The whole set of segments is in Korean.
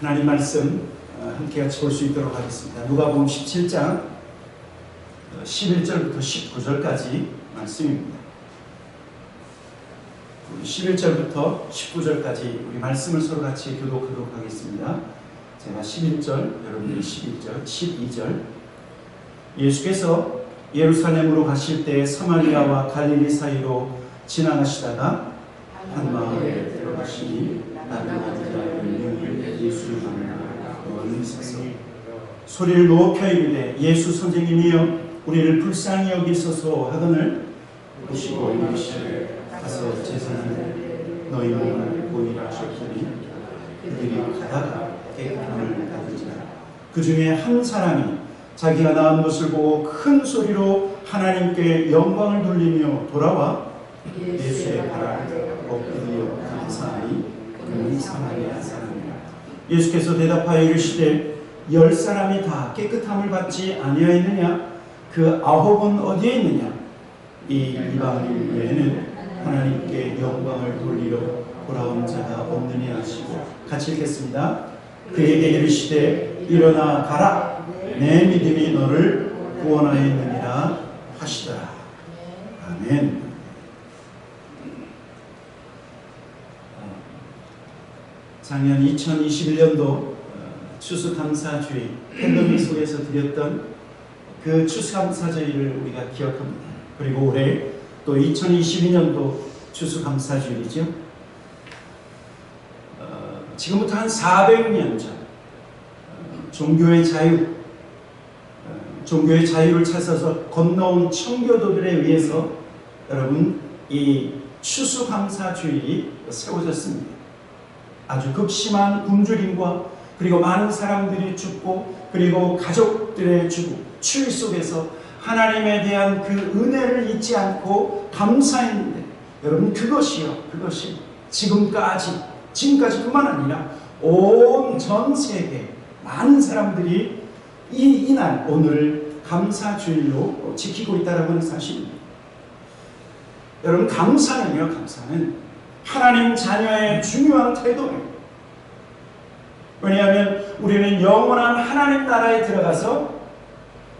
하나님 말씀 함께 같이 볼 수 있도록 하겠습니다. 누가복음 17장 11절부터 19절까지 말씀입니다. 11절부터 19절까지 우리 말씀을 서로 같이 교독하도록 하겠습니다. 제가 11절, 여러분들이 11절, 12절. 예수께서 예루살렘으로 가실 때 사마리아와 갈릴리 사이로 지나가시다가 한 마을에 들어가시니 나병한 자 10명이 예수를 만나 멀리 서서 소리를 높여 이르되 예수 선생님이여 우리를 불쌍히 여기소서 하거늘 보시고 이르시되 가서 제사장에게 너희 몸을 보이라 하셨더니 그들이 가다가 깨끗함을 받은지라. 그 중에 한 사람이 자기가 낳은 것을 보고 큰 소리로 하나님께 영광을 돌리며 돌아와 예수의 발을 엎드려 감사하니 그는 사마리아 사람이라. 예수께서 대답하여 이르시되 10사람이 다 깨끗함을 받지 아니하였느냐? 그 9은 어디에 있느냐? 이 이방인 외에는 하나님께 영광을 돌리러 돌아온 자가 없느냐 하시고. 같이 읽겠습니다. 그에게 이르시되 일어나 가라, 내 믿음이 너를 구원하였느니라 하시더라. 아멘. 작년 2021년도 추수감사주의 팬데믹 속에서 드렸던 그 추수감사주의를 우리가 기억합니다. 그리고 올해 또 2022년도 추수감사주일이죠. 지금부터 한 400년 전 종교의 자유를 찾아서 건너온 청교도들에 의해서 여러분 이 추수감사주일이 세워졌습니다. 아주 극심한 굶주림과 그리고 많은 사람들이 죽고 그리고 가족들의 추위 속에서 하나님에 대한 그 은혜를 잊지 않고 감사했는데 여러분 그것이 지금까지뿐만 아니라 온 전 세계 많은 사람들이 이날 오늘을 감사주일로 지키고 있다는 하는 사실입니다. 여러분 감사는 하나님 자녀의 중요한 태도예요. 왜냐하면 우리는 영원한 하나님 나라에 들어가서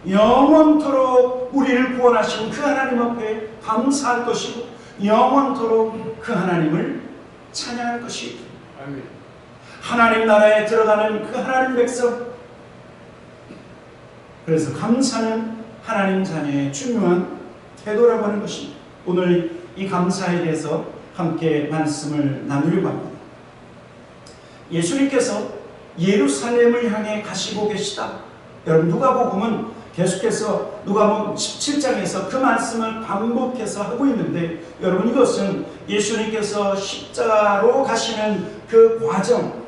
영원토록 우리를 구원하신 그 하나님 앞에 감사할 것이고 영원토록 그 하나님을 찬양할 것이고 하나님 나라에 들어가는 그 하나님 백성. 그래서 감사는 하나님 자녀의 중요한 태도라고 하는 것입니다. 오늘 이 감사에 대해서 함께 말씀을 나누려고 합니다. 예수님께서 예루살렘을 향해 가시고 계시다. 여러분 누가복음은 계속해서 누가복음 17장에서 그 말씀을 반복해서 하고 있는데 여러분 이것은 예수님께서 십자가로 가시는 그 과정,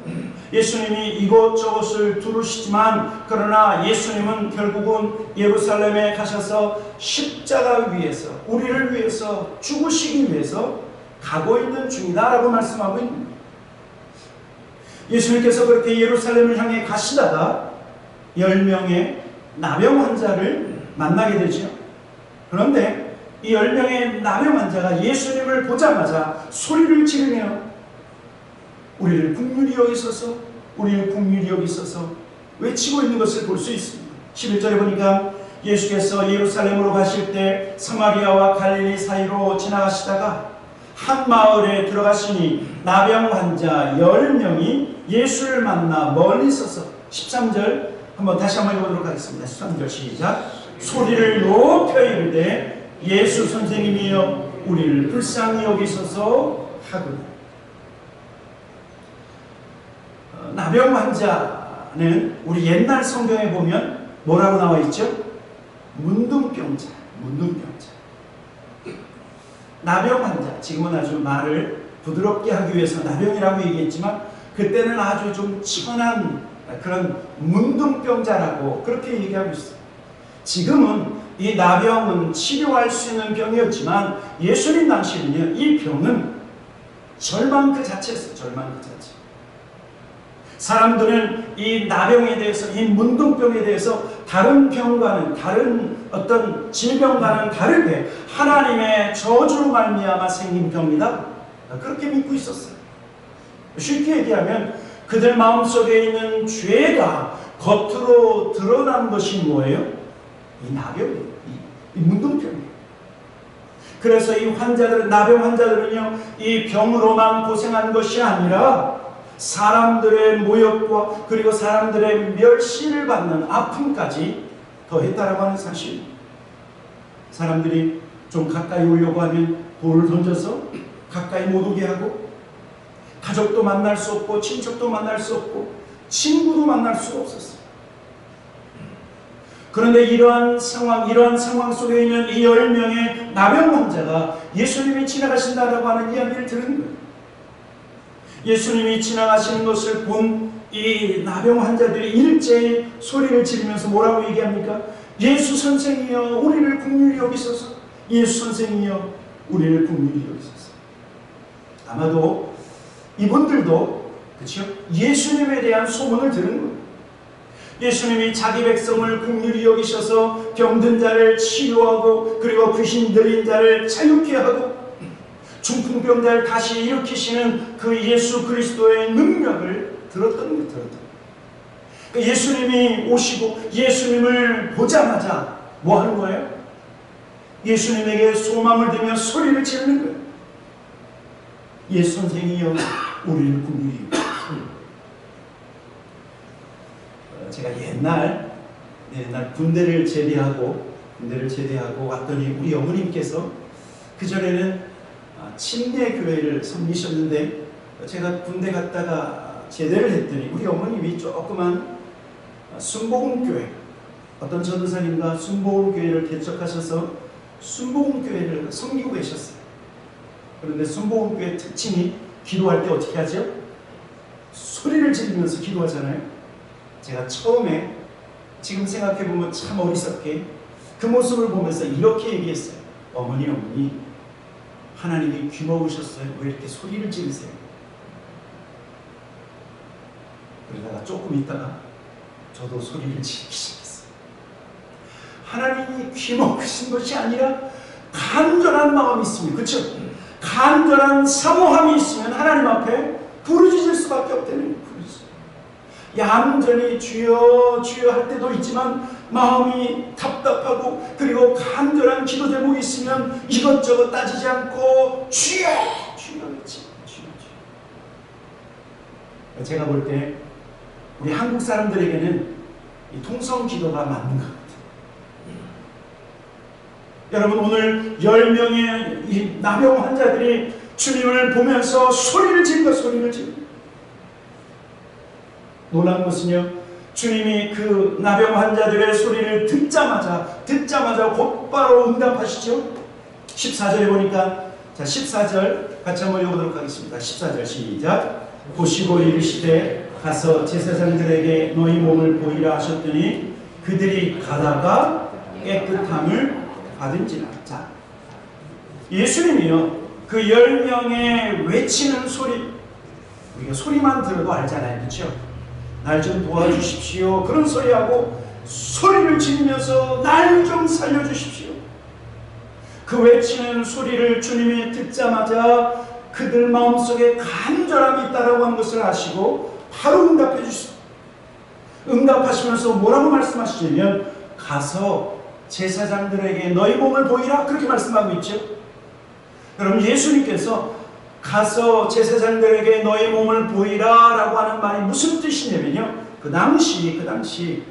예수님이 이곳저곳을 두루시지만 그러나 예수님은 결국은 예루살렘에 가셔서 십자가 위에서 우리를 위해서 죽으시기 위해서 가고 있는 중이다라고 말씀하고 있습니다. 예수님께서 그렇게 예루살렘을 향해 가시다가 10명의 나병 환자를 만나게 되죠. 그런데 이 10명의 나병 환자가 예수님을 보자마자 소리를 지르며 우리를 긍휼히 여기소서 외치고 있는 것을 볼 수 있습니다. 11절에 보니까 예수께서 예루살렘으로 가실 때 사마리아와 갈릴리 사이로 지나가시다가 한 마을에 들어가시니 나병 환자 10명이 예수를 만나 멀리 서서 13절 다시 한번 읽어보도록 하겠습니다. 13절 시작. 소리를 높여 이르되 예수 선생님이여 우리를 불쌍히 여기소서 하거늘. 나병 환자는 우리 옛날 성경에 보면 뭐라고 나와 있죠? 문둥병자. 나병 환자. 지금은 아주 말을 부드럽게 하기 위해서 나병이라고 얘기했지만 그때는 아주 좀 천한 그런 문둥병자라고 그렇게 얘기하고 있어요. 지금은 이 나병은 치료할 수 있는 병이었지만 예수님 당시에는요, 이 병은 절망 그 자체였어요. 절망 그 자체. 사람들은 이 나병에 대해서, 이 문둥병에 대해서 다른 병과는, 다른 어떤 질병과는 다르게 하나님의 저주로 말미암아 생긴 병이다. 그렇게 믿고 있었어요. 쉽게 얘기하면 그들 마음속에 있는 죄가 겉으로 드러난 것이 뭐예요? 이 나병이에요. 이 문둥병이에요. 그래서 이 환자들, 나병 환자들은요, 이 병으로만 고생한 것이 아니라 사람들의 모욕과 그리고 사람들의 멸시를 받는 아픔까지 더했다라고 하는 사실입니다. 사람들이 좀 가까이 오려고 하면 돌을 던져서 가까이 못 오게 하고, 가족도 만날 수 없고 친척도 만날 수 없고 친구도 만날 수가 없었어요. 그런데 이러한 상황 속에 있는 이 10명의 나병 환자가 예수님이 지나가신다라고 하는 이야기를 들은 거예요. 예수님이 지나가시는 것을 본 이 나병 환자들이 일제히 소리를 지르면서 뭐라고 얘기합니까? 예수 선생이여 우리를 긍휼히 여기소서. 예수 선생이여 우리를 긍휼히 여기소서. 아마도 이분들도 그렇죠? 예수님에 대한 소문을 들은 거예요. 예수님이 자기 백성을 긍휼히 여기셔서 병든 자를 치료하고 그리고 귀신 들린 자를 자유케 하고 중풍병자를 다시 일으키시는 그 예수 그리스도의 능력을 들었던 거예요. 예수님이 오시고 예수님을 보자마자 뭐 하는 거예요? 예수님에게 소망을 들며 소리를 지르는 거예요. 예수 선생이여 우리를 긍휼히 여기소서. 제가 옛날 군대를 제대하고 왔더니 우리 어머님께서 그전에는 침례 교회를 섬기셨는데 제가 군대 갔다가 제대를 했더니 우리 어머님이 조그만 순복음교회, 어떤 전도사님과 순복음교회를 개척하셔서 순복음교회를 섬기고 계셨어요. 그런데 순복음교회 특징이 기도할 때 어떻게 하죠? 소리를 지르면서 기도하잖아요. 제가 처음에 지금 생각해보면 참 어리석게 그 모습을 보면서 이렇게 얘기했어요. 어머니 하나님이 귀 먹으셨어요. 왜 이렇게 소리를 지르세요? 그러다가 조금 있다가 저도 소리를 지르기 시작했어요. 하나님이 귀 먹으신 것이 아니라 간절한 마음이 있으면, 그렇죠? 간절한 사모함이 있으면 하나님 앞에 부르짖을 수밖에 없다는 거예요. 얌전히 주여 주여 할 때도 있지만 마음이 답답하고 그리고 간절한 기도 제목이 있으면 이것저것 따지지 않고 주여 주여 외치 주여 주여. 제가 볼 때 우리 한국 사람들에게는 이 통성 기도가 맞는 것 같아요. 여러분 오늘 10명의 이 나병 환자들이 주님을 보면서 소리를 지르고 소리를 지르고, 놀라운 것은요, 주님이 그 나병 환자들의 소리를 듣자마자 곧바로 응답하시죠. 14절에 보니까, 자 14절 같이 한번 읽어보도록 하겠습니다. 14절 시작. 보시고 이르시되 가서 제사장들에게 너희 몸을 보이라 하셨더니 그들이 가다가 깨끗함을 받은지라. 자, 예수님이요 그 10명의 외치는 소리, 우리가 소리만 들어도 알잖아요, 그렇죠? 날 좀 도와주십시오 그런 소리하고 소리를 지르면서 날 좀 살려주십시오, 그 외치는 소리를 주님이 듣자마자 그들 마음속에 간절함이 있다라고 하는 것을 아시고 바로 응답해 주십시오. 응답하시면서 뭐라고 말씀하시냐면 가서 제사장들에게 너희 몸을 보이라, 그렇게 말씀하고 있죠. 여러분 예수님께서 가서 제사장들에게 너희 몸을 보이라 라고 하는 말이 무슨 뜻이냐면요, 그 당시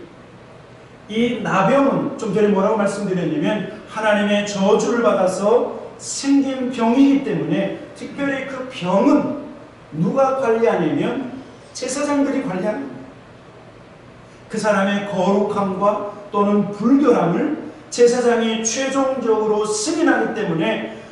이 나병은 좀 전에 뭐라고 말씀드렸냐면 하나님의 저주를 받아서 생긴 병이기 때문에 특별히 그 병은 누가 관리하냐면 제사장들이 관리하는 거예요. 그 사람의 거룩함과 또는 불결함을 제사장이 최종적으로 승인하기 때문에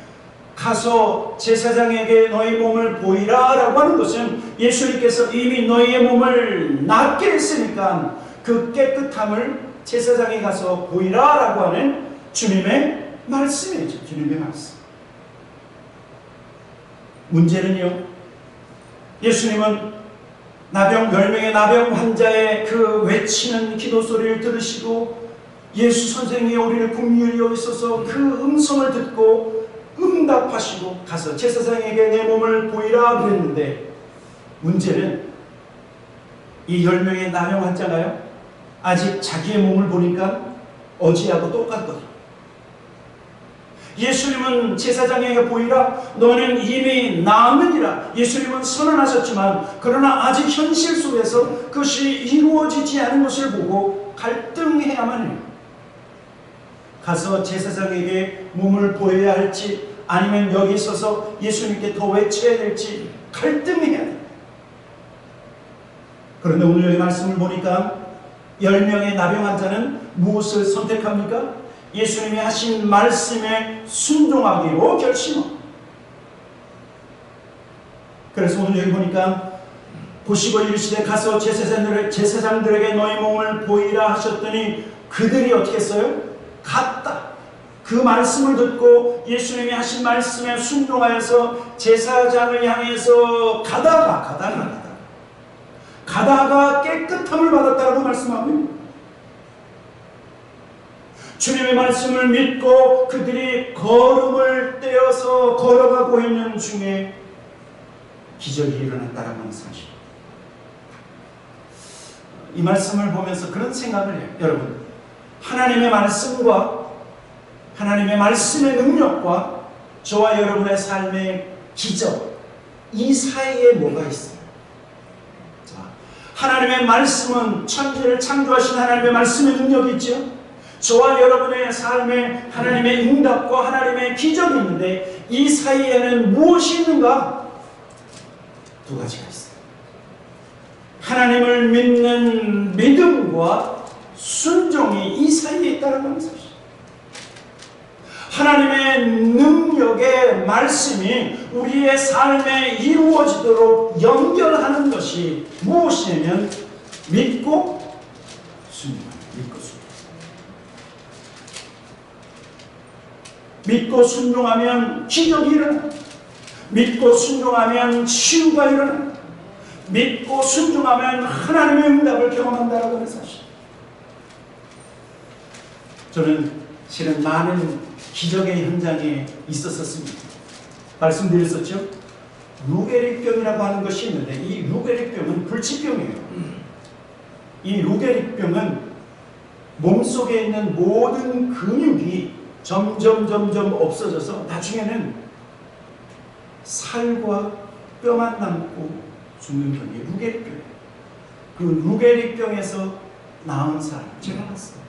가서 제사장에게 너희 몸을 보이라 라고 하는 것은 예수님께서 이미 너희의 몸을 낫게 했으니까 그 깨끗함을 제사장에 가서 보이라 라고 하는 주님의 말씀이죠. 주님의 말씀. 문제는요, 예수님은 10명의 나병 환자의 그 외치는 기도 소리를 들으시고 예수 선생이 우리를 긍휼히 여기소서 그 음성을 듣고 응답하시고 가서 제사장에게 내 몸을 보이라 그랬는데, 문제는 이 10명의 나병 환자가요, 아직 자기의 몸을 보니까 어제하고 똑같거든요. 예수님은 제사장에게 보이라 너는 이미 나았느니라 예수님은 선언하셨지만, 그러나 아직 현실 속에서 그것이 이루어지지 않은 것을 보고 갈등해야만 해요. 가서 제사장에게 몸을 보여야 할지 아니면 여기 서서 예수님께 더 외쳐야 될지 갈등해야 돼요. 그런데 오늘 여기 말씀을 보니까 10명의 나병 환자는 무엇을 선택합니까? 예수님이 하신 말씀에 순종하기로 결심합니다. 그래서 오늘 여기 보니까 보시고 이르시되 가서 제사장들에게 너희 몸을 보이라 하셨더니 그들이 어떻게 했어요? 갔다. 그 말씀을 듣고 예수님이 하신 말씀에 순종하여서 제사장을 향해서 가다가 깨끗함을 받았다고 말씀합니다. 주님의 말씀을 믿고 그들이 걸음을 떼어서 걸어가고 있는 중에 기적이 일어났다라고 하는 사실. 이 말씀을 보면서 그런 생각을 해요. 여러분, 하나님의 말씀과 하나님의 말씀의 능력과 저와 여러분의 삶의 기적, 이 사이에 뭐가 있어요? 자, 하나님의 말씀은 천지를 창조하신 하나님의 말씀의 능력이 있죠. 저와 여러분의 삶에 하나님의 응답과 하나님의 기적이 있는데 이 사이에는 무엇이 있는가? 두 가지가 있어요. 하나님을 믿는 믿음과 순종이 이 사이에 있다는 사실. 하나님의 능력의 말씀이 우리의 삶에 이루어지도록 연결하는 것이 무엇이냐면 믿고 순종합니다. 믿고 순종하면 기적이 일어납니다. 믿고 순종하면 치유가 일어납니다. 믿고 순종하면 하나님의 응답을 경험한다라고 하는 사실. 저는 실은 많은 기적의 현장에 있었습니다. 말씀드렸었죠? 루게릭병이라고 하는 것이 있는데 이 루게릭병은 불치병이에요. 이 루게릭병은 몸속에 있는 모든 근육이 점점 없어져서 나중에는 살과 뼈만 남고 죽는 병이 루게릭병이에요. 그 루게릭병에서 나은 사람 제가 봤어요.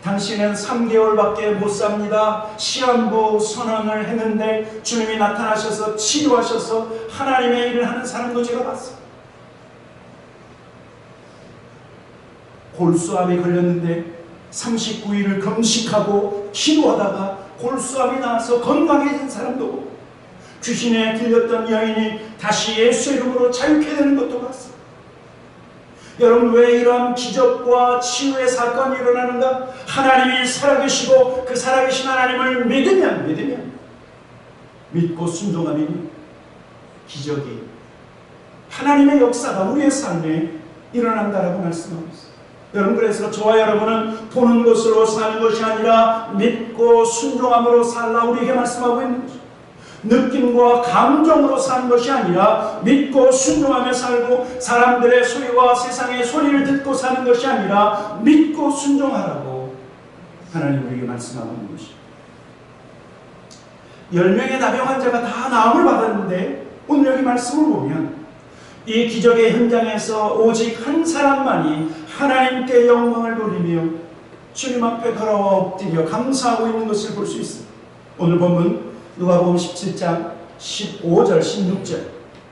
당신은 3개월밖에 못 삽니다. 시한부 선언을 했는데 주님이 나타나셔서 치료하셔서 하나님의 일을 하는 사람도 제가 봤어요. 골수암에 걸렸는데 39일을 금식하고 기도하다가 골수암이 나와서 건강해진 사람도 보고, 귀신에 들렸던 여인이 다시 예수 이름으로 자유케 되는 것도 봤어요. 여러분, 왜 이러한 기적과 치유의 사건이 일어나는가? 하나님이 살아계시고 그 살아계신 하나님을 믿으면 믿고 순종하면 기적이, 하나님의 역사가 우리의 삶에 일어난다라고 말씀하고 있어요. 여러분, 그래서 저와 여러분은 보는 것으로 사는 것이 아니라 믿고 순종함으로 살라 우리에게 말씀하고 있는 거죠. 느낌과 감정으로 사는 것이 아니라 믿고 순종하며 살고, 사람들의 소리와 세상의 소리를 듣고 사는 것이 아니라 믿고 순종하라고 하나님 우리에게 말씀하고 있는 것입니다. 10명의 나병 환자가 다 나음을 받았는데 오늘 여기 말씀을 보면 이 기적의 현장에서 오직 한 사람만이 하나님께 영광을 돌리며 주님 앞에 걸어와 엎드려 감사하고 있는 것을 볼 수 있습니다. 오늘 본문 누가복음 17장 15절 16절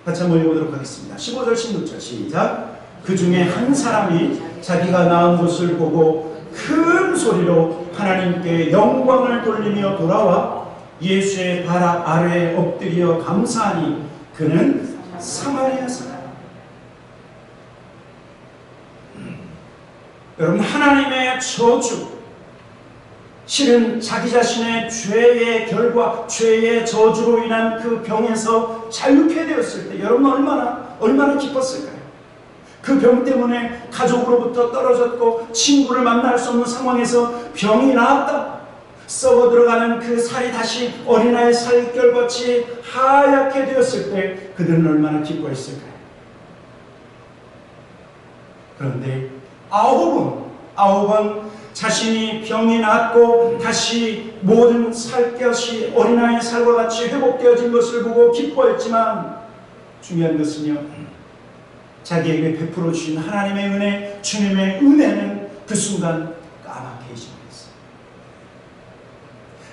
같이 한번 읽어보도록 하겠습니다. 15절 16절 시작. 그 중에 한 사람이 자기가 나은 것을 보고 큰 소리로 하나님께 영광을 돌리며 돌아와 예수의 발 아래에 엎드려 감사하니 그는 사마리아 사람. 여러분, 하나님의 저주, 실은 자기 자신의 죄의 결과, 죄의 저주로 인한 그 병에서 자유케 되었을 때 여러분 얼마나 기뻤을까요? 그 병 때문에 가족으로부터 떨어졌고 친구를 만날 수 없는 상황에서 병이 나았다. 썩어 들어가는 그 살이 다시 어린아이 살결같이 하얗게 되었을 때 그들은 얼마나 기뻐했을까요? 그런데 아홉은 자신이 병이 낫고 다시 모든 살 것이 어린아이의 살과 같이 회복되어진 것을 보고 기뻐했지만, 중요한 것은요, 자기에게 베풀어 주신 하나님의 은혜, 주님의 은혜는 그 순간 까맣게 잊어버렸어요.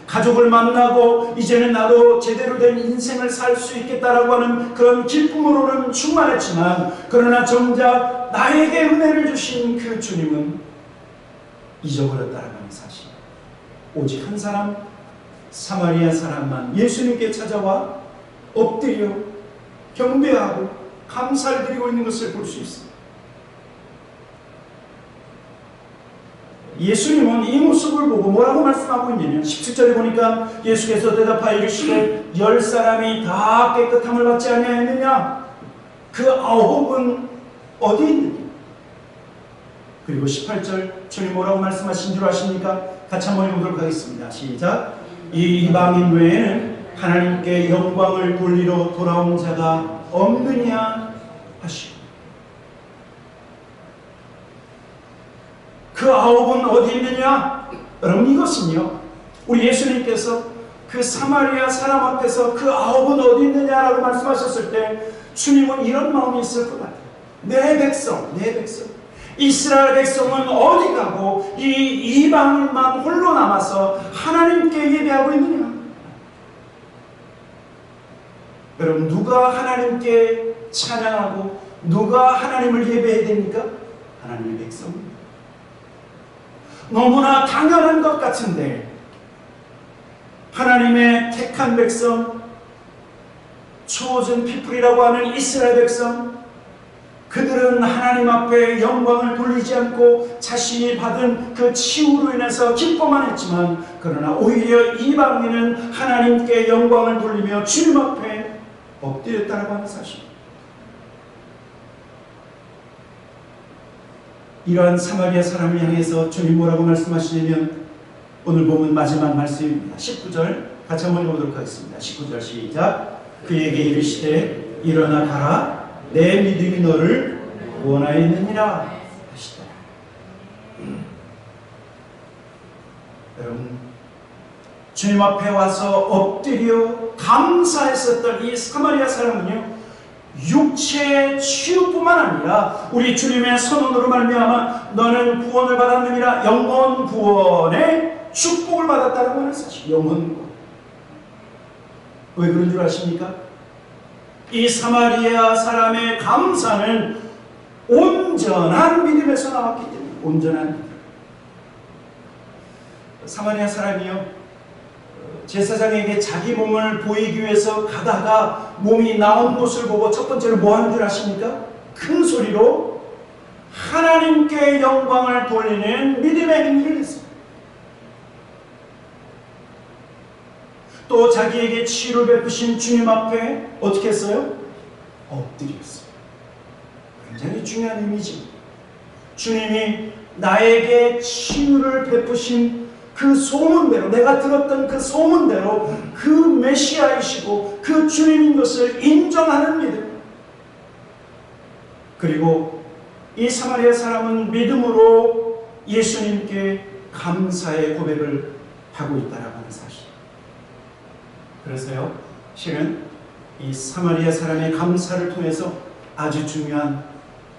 가족을 만나고 이제는 나도 제대로 된 인생을 살 수 있겠다라고 하는 그런 기쁨으로는 충만했지만, 그러나 정작 나에게 은혜를 주신 그 주님은 잊어버렸다는 사실. 오직 한 사람, 사마리아 사람만 예수님께 찾아와 엎드려 경배하고 감사를 드리고 있는 것을 볼 수 있습니다. 예수님은 이 모습을 보고 뭐라고 말씀하고 있냐면, 17절에 보니까 예수께서 대답하여 이르시되 10사람이 다 깨끗함을 받지 아니하였느냐? 그 9은 어디 있느냐? 그리고 18절 주님 뭐라고 말씀하신 줄 아십니까? 같이 한번 읽어보도록 하겠습니다. 시작. 이 이방인 외에는 하나님께 영광을 돌리러 돌아온 자가 없느냐 하시고, 그 9은 어디 있느냐? 여러분, 이것은요, 우리 예수님께서 그 사마리아 사람 앞에서 그 9은 어디 있느냐라고 말씀하셨을 때 주님은 이런 마음이 있을 것 같아요. 내 백성 이스라엘 백성은 어디 가고 이 이방인만 홀로 남아서 하나님께 예배하고 있느냐? 여러분, 누가 하나님께 찬양하고 누가 하나님을 예배해야 됩니까? 하나님의 백성입니다. 너무나 당연한 것 같은데 하나님의 택한 백성, chosen people이라고 하는 이스라엘 백성, 그들은 하나님 앞에 영광을 돌리지 않고 자신이 받은 그 치유로 인해서 기뻐만 했지만, 그러나 오히려 이방인은 하나님께 영광을 돌리며 주님 앞에 엎드렸다고 하는 사실. 이러한 사마리아 사람을 향해서 주님 뭐라고 말씀하시냐면, 오늘 보면 마지막 말씀입니다. 19절 같이 한번 읽어보도록 하겠습니다. 19절 시작. 그에게 이르시되 일어나 가라, 내 믿음이 너를 구원하였느니라 하시더라. 여러분, 주님 앞에 와서 엎드려 감사했었던 이 사마리아 사람은요, 육체의 치유뿐만 아니라 우리 주님의 선언으로 말미암아 너는 구원을 받았느니라, 영원 구원의 축복을 받았다고 하는 사실. 영원 구원. 왜 그런 줄 아십니까? 이 사마리아 사람의 감사는 온전한 믿음에서 나왔기 때문에. 온전한 믿음. 사마리아 사람이요, 제사장에게 자기 몸을 보이기 위해서 가다가 몸이 나온 것을 보고 첫 번째로 뭐 하는 줄 아십니까? 큰 소리로 하나님께 영광을 돌리는 믿음의 행위를 했습니다. 또 자기에게 치유를 베푸신 주님 앞에 어떻게 했어요? 엎드렸어요. 굉장히 중요한 의미지. 주님이 나에게 치유를 베푸신 그 소문대로, 내가 들었던 그 소문대로 그 메시아이시고 그 주님인 것을 인정하는 믿음. 그리고 이 사마리아 사람은 믿음으로 예수님께 감사의 고백을 하고 있다라고 하는 사실. 그래서요, 실은 이 사마리아 사람의 감사를 통해서 아주 중요한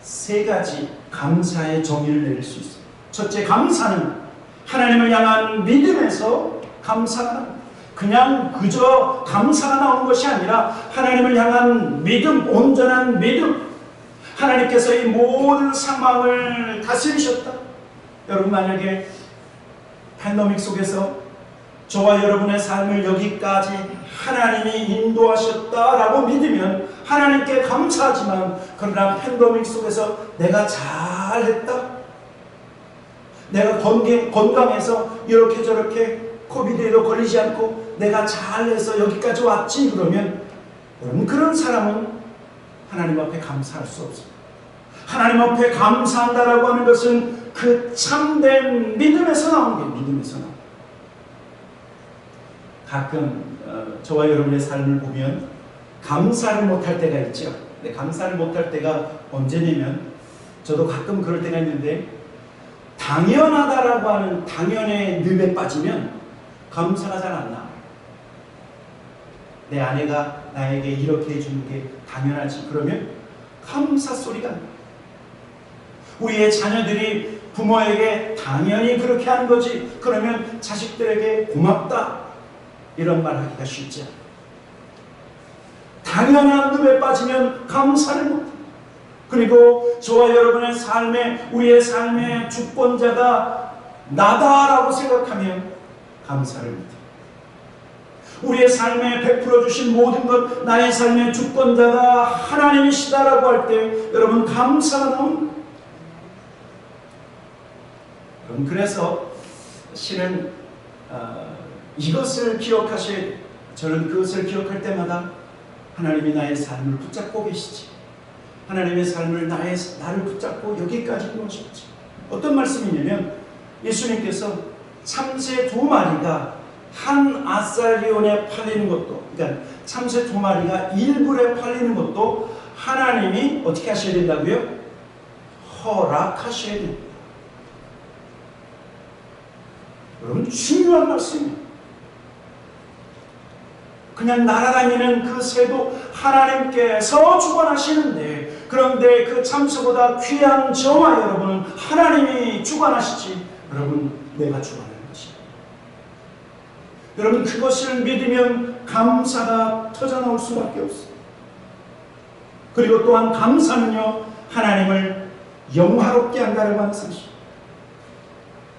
세 가지 감사의 정의를 내릴 수 있어요. 첫째, 감사는 하나님을 향한 믿음에서 감사가 나옵니다. 그냥 그저 감사가 나오는 것이 아니라 하나님을 향한 믿음, 온전한 믿음. 하나님께서 이 모든 상황을 다스리셨다. 여러분, 만약에 팬데믹 속에서 저와 여러분의 삶을 여기까지 하나님이 인도하셨다라고 믿으면 하나님께 감사하지만, 그러나 팬데믹 속에서 내가 잘했다, 내가 건강해서 이렇게 저렇게 코비드에도 걸리지 않고 내가 잘해서 여기까지 왔지, 그러면 여러분, 그런 사람은 하나님 앞에 감사할 수 없습니다. 하나님 앞에 감사한다라고 하는 것은 그 참된 믿음에서 나오는 게 믿음에서 나옵니다. 가끔 저와 여러분의 삶을 보면 감사를 못할 때가 있죠. 근데 감사를 못할 때가 언제냐면 저도 가끔 그럴 때가 있는데 당연하다라고 하는 당연의 늪에 빠지면 감사가 잘 안 나와요. 내 아내가 나에게 이렇게 해주는 게 당연하지. 그러면 감사 소리가 안 나요. 우리의 자녀들이 부모에게 당연히 그렇게 한 거지. 그러면 자식들에게 고맙다. 이런 말 하기가 쉽지 않아요. 당연한 늪에 빠지면 감사를 못해요. 그리고 저와 여러분의 삶에, 우리의 삶의 주권자가 나다라고 생각하면 감사를 못해요. 우리의 삶에 베풀어 주신 모든 것, 나의 삶의 주권자가 하나님이시다라고 할 때 여러분 감사가 나옵니다. 그래서 실은 이것을 기억하셔야 돼요. 저는 그것을 기억할 때마다 하나님이 나의 삶을 붙잡고 계시지. 하나님의 삶을 나를 붙잡고 여기까지 모셨지. 어떤 말씀이냐면 예수님께서 참새 2마리가 한 아살리온에 팔리는 것도, 그러니까 참새 2마리가 1불에 팔리는 것도 하나님이 어떻게 하셔야 된다고요? 허락하셔야 됩니다. 여러분 중요한 말씀이에요. 그냥 날아다니는 그 새도 하나님께서 주관하시는데, 그런데 그 참새보다 귀한 저와 여러분은 하나님이 주관하시지, 여러분 내가 주관하는 것입니다. 여러분 그것을 믿으면 감사가 터져나올 수밖에 없어요. 그리고 또한 감사는요, 하나님을 영화롭게 한다는 말씀이십니다.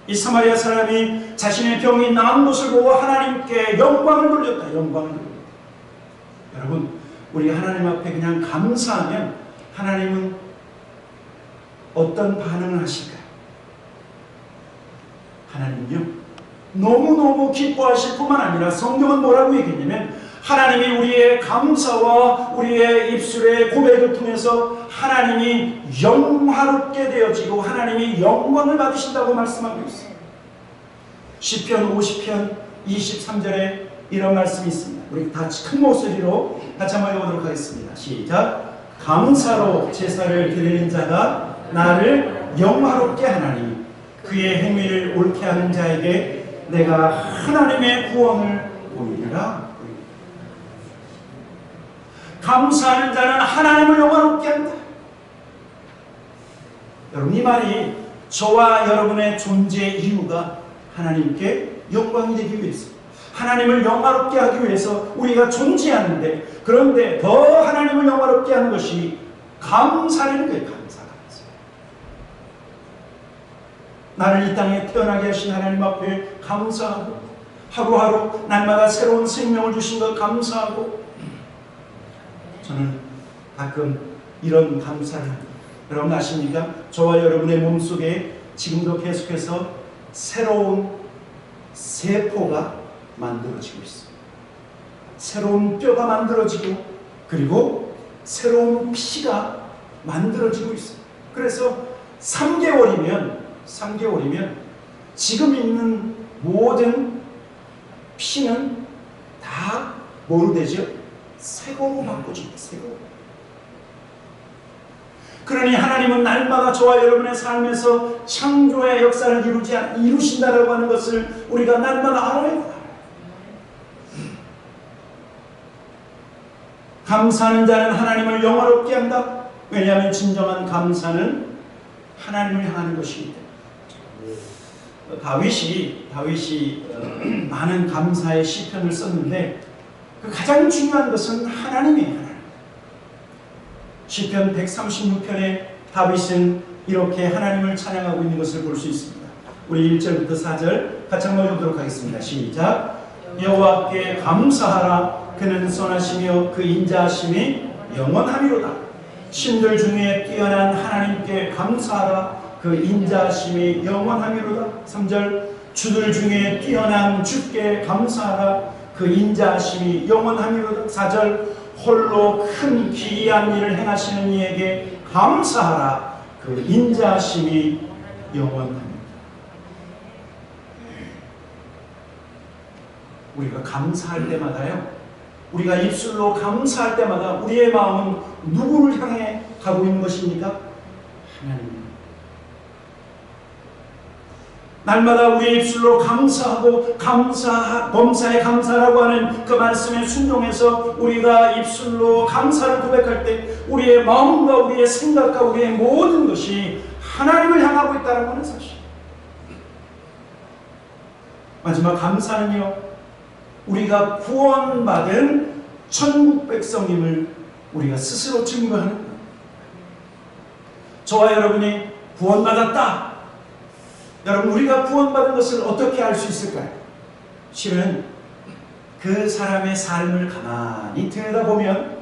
이 사마리아 사람이 자신의 병이 나은 것을 보고 하나님께 영광을 돌렸다. 영광을 돌렸다. 여러분 우리 하나님 앞에 그냥 감사하면 하나님은 어떤 반응을 하실까요? 하나님은요 너무너무 기뻐하실 뿐만 아니라 성경은 뭐라고 얘기했냐면 하나님이 우리의 감사와 우리의 입술의 고백을 통해서 하나님이 영화롭게 되어지고 하나님이 영광을 받으신다고 말씀하고 있어요. 시편 50편 23절에 이런 말씀이 있습니다. 우리 다 큰 목소리로 같이 한번 읽어보도록 하겠습니다. 시작. 감사로 제사를 드리는 자가 나를 영화롭게 하나니 그의 행위를 옳게 하는 자에게 내가 하나님의 구원을 보이리라. 감사하는 자는 하나님을 영화롭게 한다. 여러분 이 말이 저와 여러분의 존재 이유가 하나님께 영광이 되기 위해서, 하나님을 영화롭게 하기 위해서 우리가 존재하는데, 그런데 더 하나님을 영화롭게 하는 것이 감사라는 거예요. 감사가. 나를 이 땅에 태어나게 하신 하나님 앞에 감사하고, 하루하루 날마다 새로운 생명을 주신 것 감사하고, 저는 가끔 이런 감사를 합니다. 여러분 아십니까? 저와 여러분의 몸속에 지금도 계속해서 새로운 세포가 만들어지고 있어요. 새로운 뼈가 만들어지고, 그리고 새로운 피가 만들어지고 있어요. 그래서 3개월이면 지금 있는 모든 피는 다 뭐로 되죠? 새거로 바꿔줍니다. 새거. 그러니 하나님은 날마다 저와 여러분의 삶에서 창조의 역사를 이루신다라고 하는 것을 우리가 날마다 알아야 해요. 감사하는 자는 하나님을 영화롭게 한다. 왜냐하면 진정한 감사는 하나님을 향하는 것이기 때문에. 다윗이 많은 감사의 시편을 썼는데 그 가장 중요한 것은 하나님이에요. 시편 136편에 다윗은 이렇게 하나님을 찬양하고 있는 것을 볼 수 있습니다. 우리 1절부터 4절 같이 한번 읽도록 하겠습니다. 시작. 여호와께 감사하라. 그는 선하시며 그 인자하심이 영원하리로다. 신들 중에 뛰어난 하나님께 감사하라. 그 인자하심이 영원하리로다. 3절. 주들 중에 뛰어난 주께 감사하라. 그 인자하심이 영원하리로다. 4절. 홀로 큰 기이한 일을 행하시는 이에게 감사하라. 그 인자하심이 영원합니다. 우리가 감사할 때마다요, 우리가 입술로 감사할 때마다 우리의 마음은 누구를 향해 가고 있는 것입니까? 하나님. 날마다 우리의 입술로 감사하고 범사에 감사라고 하는 그 말씀에 순종해서 우리가 입술로 감사를 고백할 때 우리의 마음과 우리의 생각과 우리의 모든 것이 하나님을 향하고 있다는 하는 사실. 마지막 감사는요, 우리가 구원받은 천국 백성임을 우리가 스스로 증거하는 거예요. 저와 여러분이 구원받았다. 여러분, 우리가 구원받은 것을 어떻게 알 수 있을까요? 실은 그 사람의 삶을 가만히 들여다보면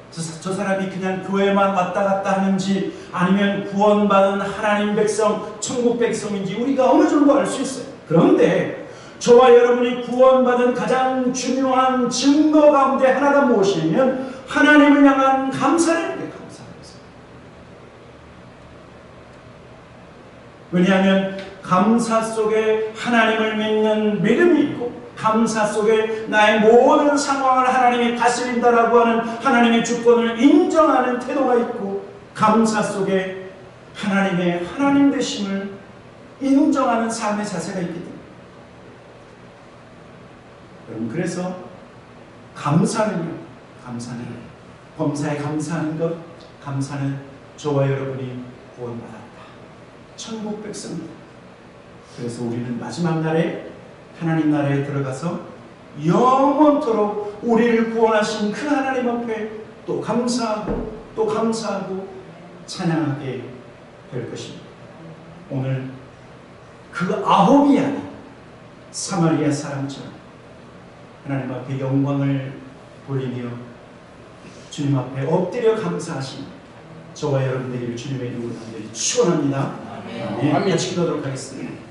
저 사람이 그냥 교회만 왔다 갔다 하는지 아니면 구원받은 하나님 백성, 천국 백성인지 우리가 어느 정도 알 수 있어요. 그런데 저와 여러분이 구원받은 가장 중요한 증거 가운데 하나가 무엇이냐면 하나님을 향한 감사입니다. 왜냐하면 감사 속에 하나님을 믿는 믿음이 있고 감사 속에 나의 모든 상황을 하나님이 다스린다라고 하는 하나님의 주권을 인정하는 태도가 있고 감사 속에 하나님의 하나님 되심을 인정하는 삶의 자세가 있기 때문에 여러분, 그래서 감사는 범사에 감사하는 것, 감사는 저와 여러분이 구원받았다, 천국 백성입니다. 그래서 우리는 마지막 날에 하나님 나라에 들어가서 영원토록 우리를 구원하신 그 하나님 앞에 또 감사하고 또 감사하고 찬양하게 될 것입니다. 오늘 그 아홉이 아닌 사마리아 사람처럼 하나님 앞에 영광을 돌리며 주님 앞에 엎드려 감사하신 저와 여러분 되기를 주님의 이름으로 간절히 축원합니다. 아멘. 같이 기도하도록 하겠습니다.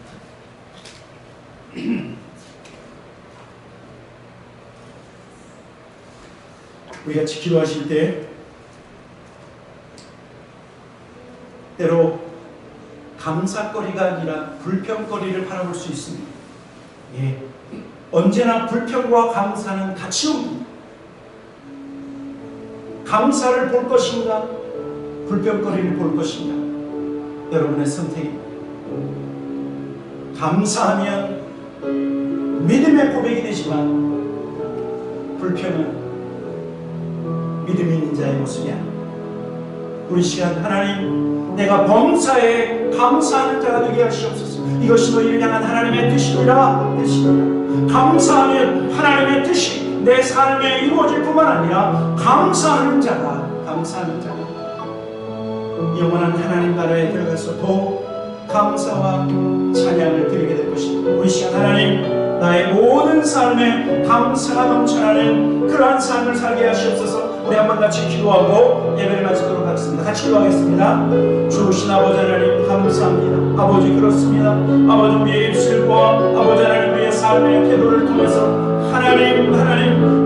우리가 기도하실 때 때로 감사거리가 아니라 불평거리를 바라볼 수 있습니다. 예. 언제나 불평과 감사는 같이 옵니다. 감사를 볼 것인가, 불평거리를 볼 것인가, 여러분의 선택입니다. 감사하면 믿음의 고백이 되지만 불평은 믿음 있는 자의 모습이 아닙니다. 우리 시간 하나님, 내가 범사에 감사하는 자가 되게 하시옵소서. 이것이 너희를 향한 하나님의 뜻이니라. 감사하면 하나님의 뜻이 내 삶에 이루어질 뿐만 아니라 감사하는 자가 영원한 하나님 나라에 들어가서 더 감사와 찬양을 드리게 될 것입니다. 우리 시간 하나님, 나의 모든 삶에 감사가 넘쳐나는 그러한 삶을 살게 하시옵소서. 우리 한번 같이 기도하고 예배를 마치도록 하겠습니다. 같이 기도하겠습니다. 주신 아버지 하나님 감사합니다. 아버지, 그렇습니다. 아버지, 우리의 입술과 아버지 하나님 우리의 삶의 태도를 통해서 하나님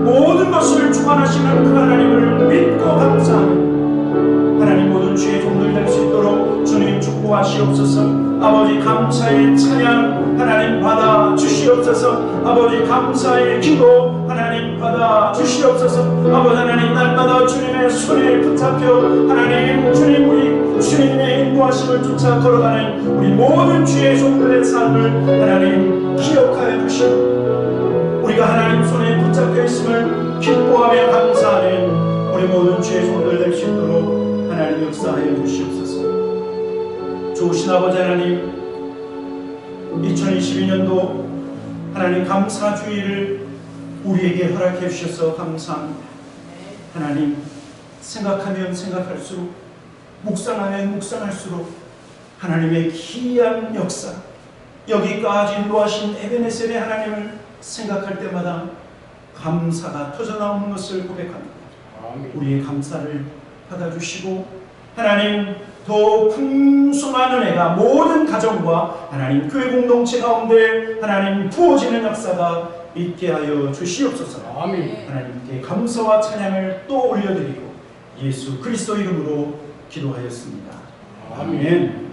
모든 것을 주관하시는 그 하나님을 믿고 감사합니다. 하나님, 모든 주의 종들 될 수 있도록 주님 축복하시옵소서. 아버지, 감사의 찬양 하나님 받아 주시옵소서. 아버지, 감사의 기도 하나님 받아 주시옵소서. 아버지 하나님, 날마다 주님의 손에 붙잡혀 하나님 주님의 인도하심을 쫓아 걸어가는 우리 모든 주의 종들의 삶을 하나님 기억하여 주시고 우리가 하나님 손에 붙잡혀 있음을 기뻐하며 감사하는 우리 모든 주의 종들 될 수 있도록 하나님 역사하여 주시옵소서. 좋으신 아버지 하나님, 2022년도 하나님 감사주의를 우리에게 허락해 주셔서 감사합니다. 하나님, 생각하면 생각할수록, 묵상하면 묵상할수록 하나님의 기이한 역사, 여기까지 인도하신 에베네셀의 하나님을 생각할 때마다 감사가 터져나오는 것을 고백합니다. 우리의 감사를 받아주시고 하나님, 더 풍성한 은혜가 모든 가정과 하나님 교회 공동체 가운데 하나님 부어지는 역사가 있게 하여 주시옵소서. 아멘. 하나님께 감사와 찬양을 또 올려드리고 예수 그리스도 이름으로 기도하였습니다. 아멘.